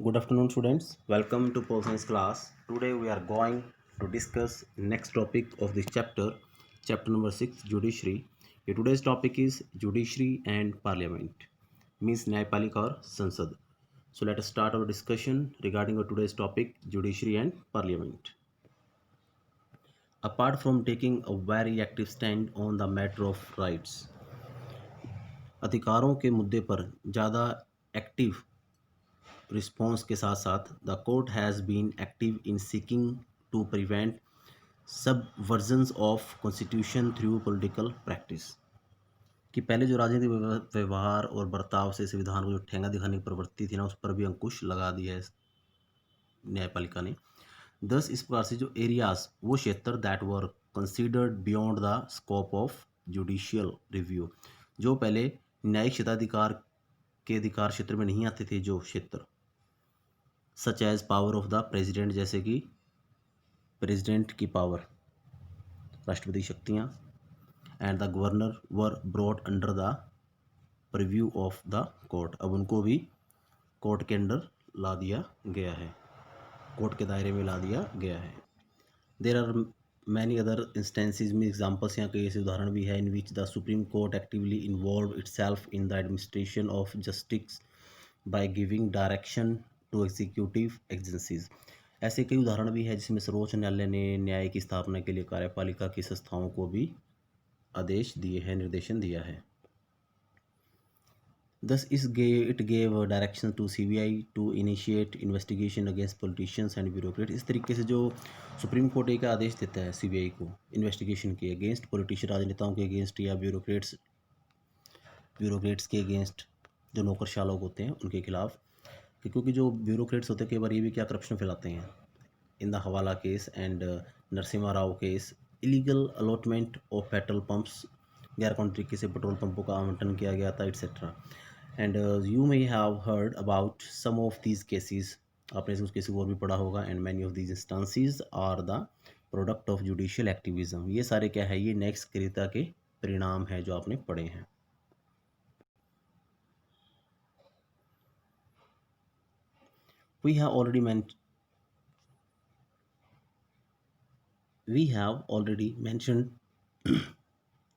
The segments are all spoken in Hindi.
Good afternoon, students. Welcome to Pol Science class. Today we are going to discuss next topic of this chapter, chapter number 6, Judiciary. Today's topic is Judiciary and Parliament, means न्यायपालिका और संसद. So let us start our discussion regarding our today's topic, Judiciary and Parliament. Apart from taking a very active stand on the matter of rights, अधिकारों के मुद्दे पर ज़्यादा एक्टिव रिस्पॉन्स के साथ साथ the court has been active in seeking to prevent subversions of constitution through political practice कि पहले जो राजनीतिक व्यवहार और बर्ताव से संविधान को जो ठेंगा दिखाने की प्रवृत्ति थी ना, उस पर भी अंकुश लगा दिया है न्यायपालिका ने. 10 इस प्रकार से जो एरियाज, वो क्षेत्र that were considered beyond the scope of judicial review, जो पहले न्यायिक क्षेत्राधिकार के अधिकार क्षेत्र में नहीं आते थे, जो क्षेत्र such as power of the president, जैसे कि प्रेसिडेंट की पावर, राष्ट्रपति शक्तियाँ, and the governor were brought under the preview of the court, अब उनको भी कोर्ट के अंडर ला दिया गया है, कोर्ट के दायरे में ला दिया गया है. There are many other instances में एग्जाम्पल्स, यहाँ कई ऐसे उदाहरण भी है, in which the supreme court actively involve itself in the administration of justice by giving direction to executive agencies. ऐसे कई उदाहरण भी है जिसमें सर्वोच्च न्यायालय ने न्याय की स्थापना के लिए कार्यपालिका की संस्थाओं को भी आदेश दिए हैं, निर्देशन दिया है. Thus, it gave direction to CBI to initiate investigation against politicians and bureaucrats. इस तरीके से जो सुप्रीम कोर्ट एक आदेश देता है CBI को इन्वेस्टिगेशन के अगेंस्ट पॉलिटिशियन, राजनेताओं के अगेंस्ट या ब्यूरोक्रेट्स के अगेंस्ट, जो नौकरशाह लोग होते हैं उनके खिलाफ, क्योंकि जो ब्यूरोक्रेट्स होते हैं कई बार ये भी क्या करप्शन फैलाते हैं. इन द हवाला case and Narasimha Rao case, illegal allotment of petrol pumps, गैर कानूनी तरीके से पेट्रोल पंपों का आवंटन किया गया था, etcetera. And you may have heard about some of these cases, आपने उस केस को और भी पढ़ा होगा. And many of these instances are the product of judicial activism. ये सारे क्या है, ये न्यायिक सक्रियता के परिणाम है जो आपने पढ़े हैं. We have already mentioned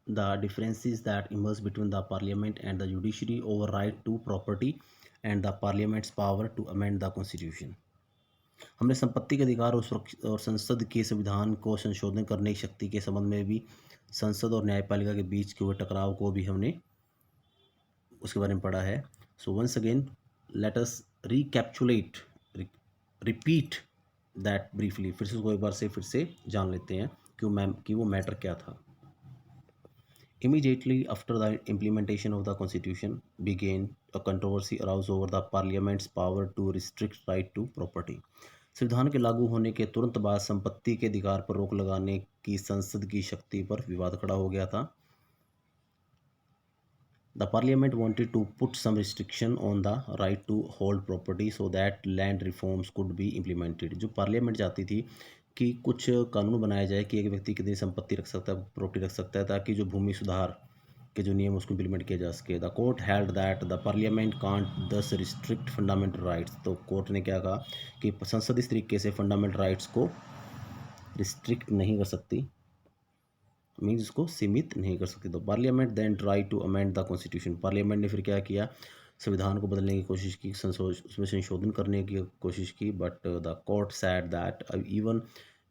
the differences that emerge between the parliament and the judiciary over right to property and the parliament's power to amend the constitution. हमने संपत्ति के अधिकार और संसद के संविधान को संशोधन करने की शक्ति के संबंध में भी संसद और न्यायपालिका के बीच के हुए टकराव को भी हमने उसके बारे में पढ़ा है. So once again let us repeat that briefly. फिर से उसको एक बार से फिर से जान लेते हैं कि वो मैटर क्या था. Immediately after the implementation of the constitution began, a controversy arose over the parliament's power to restrict right to property. संविधान के लागू होने के तुरंत बाद संपत्ति के अधिकार पर रोक लगाने की संसद की शक्ति पर विवाद खड़ा हो गया था. The parliament wanted to put some restriction on the right to hold property so that land reforms could be implemented. जो पार्लियामेंट चाहती थी कि कुछ कानून बनाया जाए कि एक व्यक्ति कितनी संपत्ति रख सकता है, प्रॉपर्टी रख सकता है, ताकि जो भूमि सुधार के जो नियम उसको इम्प्लीमेंट किया जा सके. The court held that the parliament can't दस रिस्ट्रिक्ट फंडामेंटल राइट्स. तो कोर्ट ने क्या कहा कि संसद इस तरीके से फंडामेंटल राइट्स को रिस्ट्रिक्ट नहीं कर सकती, मीन्स उसको सीमित नहीं कर सकती. तो parliament then try to amend the constitution. Parliament ने फिर क्या किया, संविधान को बदलने की कोशिश की, उसमें संशोधन करने की कोशिश की. But the court said that even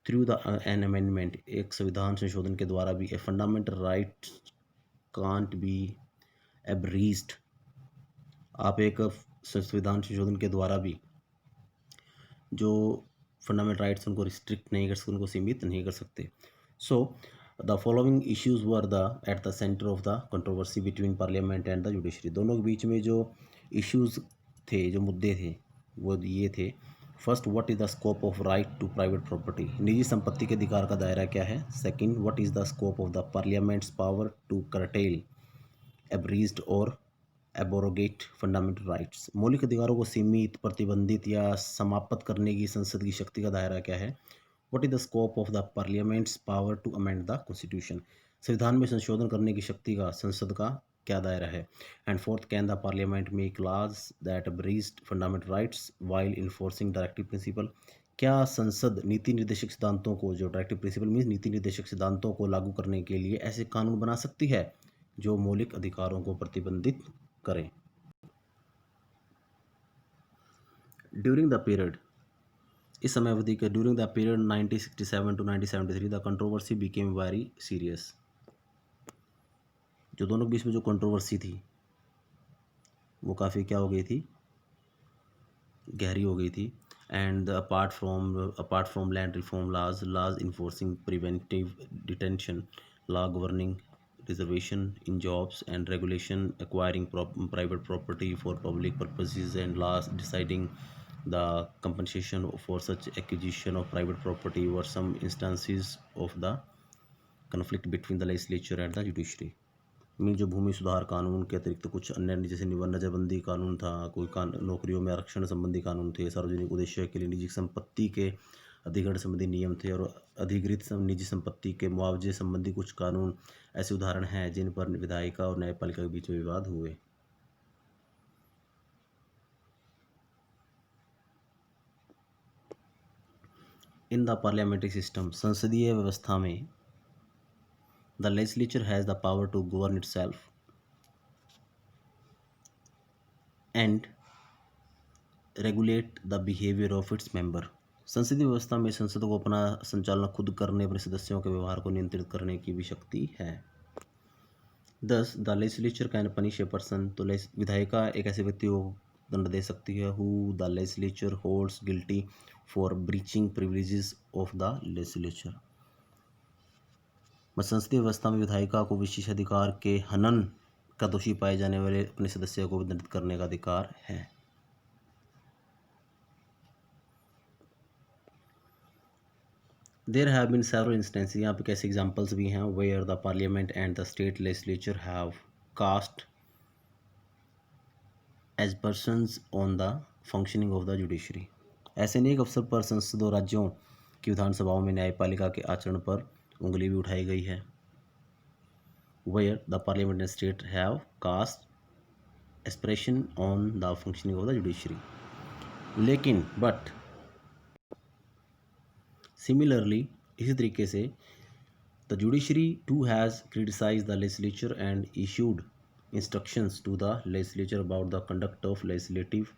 through the an amendment, एक संविधान संशोधन के द्वारा भी a fundamental right can't be abridged. आप एक संविधान संशोधन के द्वारा भी जो फंडामेंटल राइट्स उनको रिस्ट्रिक्ट नहीं कर सकते, उनको सीमित नहीं कर सकते. So the following issues were at the centre of the controversy between parliament and the judiciary. दोनों के बीच में जो इश्यूज थे, जो मुद्दे थे, वो ये थे. First, what is the scope of right to private property. निजी संपत्ति के अधिकार का दायरा क्या है. Second, what is the scope of the parliament's power to curtail, abridged और एबोरोगेट फंडामेंटल राइट्स. मौलिक अधिकारों को सीमित, प्रतिबंधित या समाप्त करने की संसद की शक्ति का दायरा क्या है. What is the scope of the parliament's power to amend the constitution. संविधान में संशोधन करने की शक्ति का संसद का क्या दायरा है। And fourth, can the parliament make laws that breach fundamental rights while enforcing directive principle. क्या संसद नीति निर्देशक सिद्धांतों को, जो डायरेक्टिव प्रिंसिपल मीन्स नीति निर्देशक सिद्धांतों को लागू करने के लिए ऐसे कानून बना सकती है जो मौलिक अधिकारों को प्रतिबंधित करें। ड्यूरिंग द पीरियड, इस समय अवधि के during the period 1967 to 1973 the controversy became very serious. जो दोनों के बीच में जो कंट्रोवर्सी थी वो काफ़ी क्या हो गई थी, गहरी हो गई थी। And apart from land reform laws enforcing preventive detention, law governing reservation in jobs and regulation acquiring private property for public purposes and laws deciding the compensation for such acquisition of private property were some instances of the conflict between the legislature and the judiciary। में जो भूमि सुधार कानून के अतिरिक्त कुछ अन्य जैसे नजरबंदी कानून था, कोई नौकरियों में आरक्षण संबंधी कानून थे, सार्वजनिक उद्देश्य के लिए निजी संपत्ति के अधिग्रहण संबंधी नियम थे और अधिग्रहित निजी संपत्ति के मुआवजे संबंधी कुछ कानून ऐसे उदाहरण हैं जिन पर विधायिका और न्यायपालिका के बीच में विवाद हुए। इन द पार्लियामेंट्री सिस्टम, संसदीय व्यवस्था में, the legislature has the power to govern itself and regulate the behaviour of its member. संसदीय व्यवस्था में संसद को अपना संचालन खुद करने, अपने सदस्यों के व्यवहार को नियंत्रित करने की भी शक्ति है। दस, the legislature can punish a person, तो विधायिका एक ऐसे व्यक्ति को दंड दे सकती है who the legislature holds guilty for breaching privileges of the legislature. संसदीय व्यवस्था में विधायिका को विशेष अधिकार के हनन का दोषी पाए जाने वाले अपने सदस्य को दंडित करने का अधिकार है। There have been several instances, यहाँ पे कैसे एग्जांपल्स भी हैं, where the parliament and the state legislature have cast aspersions on the functioning of the judiciary. ऐसे अनेक अवसर पर संसद और राज्यों की विधानसभाओं में न्यायपालिका के आचरण पर उंगली भी उठाई गई है। Where the parliament and state have cast aspersion on the functioning of the judiciary। लेकिन but similarly, इसी तरीके से the judiciary too has criticized the legislature and issued instructions to the legislature about the conduct of legislative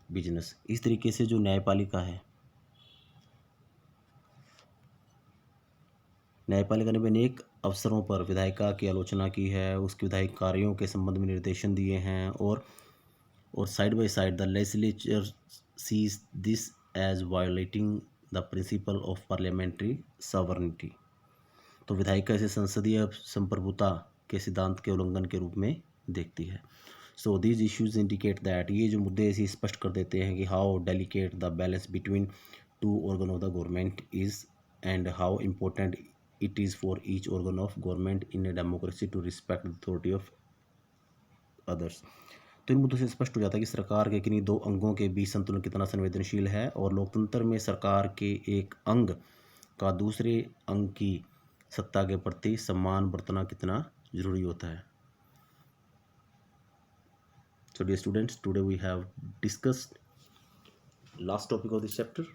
business। इस तरीके से जो न्यायपालिका है, न्यायपालिका ने भी अनेक अवसरों पर विधायिका की आलोचना की है, उसके विधायिक कार्यों के संबंध में निर्देशन दिए हैं और side by side the legislature sees this as violating the principle of parliamentary sovereignty. तो विधायिका इसे संसदीय संप्रभुता के सिद्धांत के उल्लंघन के रूप में देखती है। So these issues indicate that, ये जो मुद्दे इसे स्पष्ट कर देते हैं कि how delicate the balance between two organ of the government is and how important it is for each organ of government in a democracy to respect the authority of others। तो इन मुद्दों से स्पष्ट हो जाता है कि सरकार के किन्हीं दो अंगों के बीच संतुलन कितना संवेदनशील है और लोकतंत्र में सरकार के एक अंग का दूसरे अंग की सत्ता के प्रति सम्मान बरतना कितना जरूरी होता है। So dear students, today we have discussed last topic of this chapter,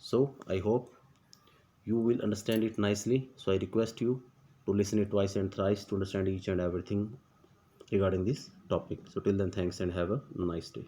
so I hope you will understand it nicely, so I request you to listen it twice and thrice to understand each and everything regarding this topic. So till then, thanks and have a nice day.